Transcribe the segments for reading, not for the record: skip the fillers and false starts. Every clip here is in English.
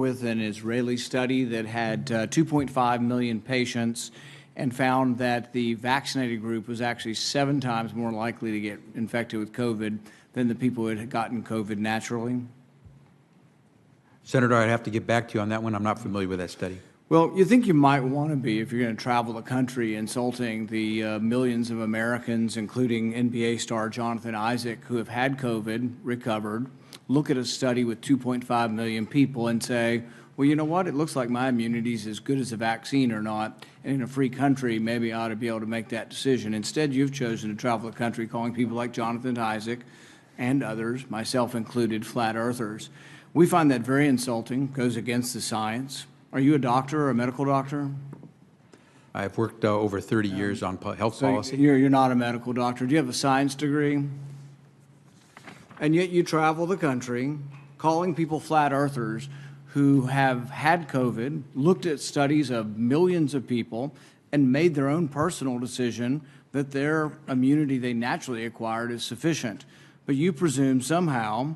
with an Israeli study that had 2.5 million patients and found that the vaccinated group was actually 7 times more likely to get infected with COVID than the people who had gotten COVID naturally? Senator, I'd have to get back to you on that one. I'm not familiar with that study. Well, you think you might want to be if you're going to travel the country insulting the millions of Americans, including NBA star Jonathan Isaac, who have had COVID, recovered, look at a study with 2.5 million people and say, well, you know what? It looks like my immunity is as good as a vaccine or not. And in a free country, maybe I ought to be able to make that decision. Instead, you've chosen to travel the country calling people like Jonathan Isaac and others, myself included, flat earthers. We find that very insulting, goes against the science. Are you a doctor or a medical doctor? I've worked over 30 years on health policy. You're not a medical doctor. Do you have a science degree? And yet you travel the country calling people flat earthers who have had COVID, looked at studies of millions of people, and made their own personal decision that their immunity they naturally acquired is sufficient. But you presume somehow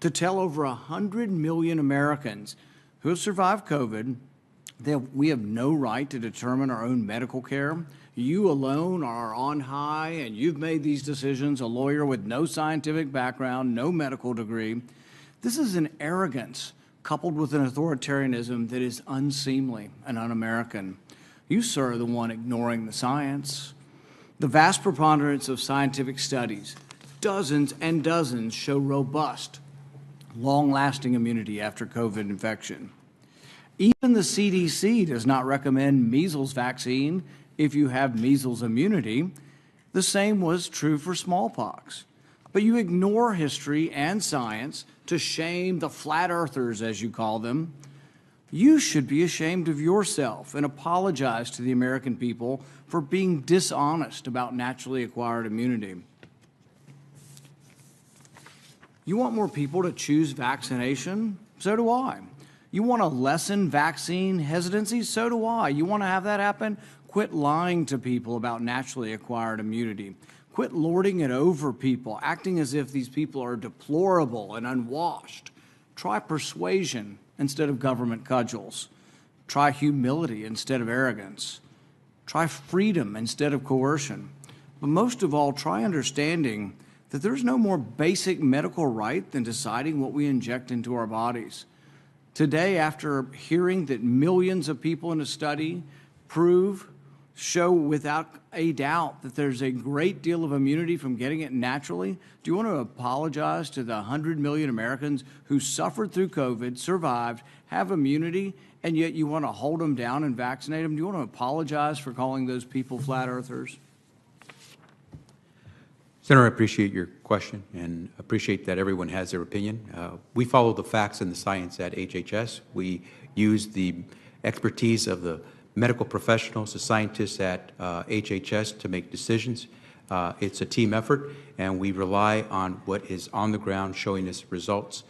to tell over 100 million Americans who have survived COVID that we have no right to determine our own medical care. You alone are on high, and you've made these decisions, a lawyer with no scientific background, no medical degree. This is an arrogance coupled with an authoritarianism that is unseemly and un-American. You, sir, are the one ignoring the science. The vast preponderance of scientific studies, dozens and dozens, show robust, long-lasting immunity after COVID infection. Even the CDC does not recommend measles vaccine if you have measles immunity. The same was true for smallpox. But you ignore history and science to shame the flat earthers, as you call them. You should be ashamed of yourself and apologize to the American people for being dishonest about naturally acquired immunity. You want more people to choose vaccination? So do I. You want to lessen vaccine hesitancy? So do I. You want to have that happen? Quit lying to people about naturally acquired immunity. Quit lording it over people, acting as if these people are deplorable and unwashed. Try persuasion instead of government cudgels. Try humility instead of arrogance. Try freedom instead of coercion. But most of all, try understanding that there's no more basic medical right than deciding what we inject into our bodies. Today, after hearing that millions of people in a study show without a doubt that there's a great deal of immunity from getting it naturally, do you want to apologize to the 100 million Americans who suffered through COVID, survived, have immunity, and yet you want to hold them down and vaccinate them? Do you want to apologize for calling those people flat earthers? Senator, I appreciate your question and appreciate that everyone has their opinion. We follow the facts and the science at HHS. We use the expertise of the medical professionals, the scientists at HHS to make decisions. It's a team effort, and we rely on what is on the ground showing us results.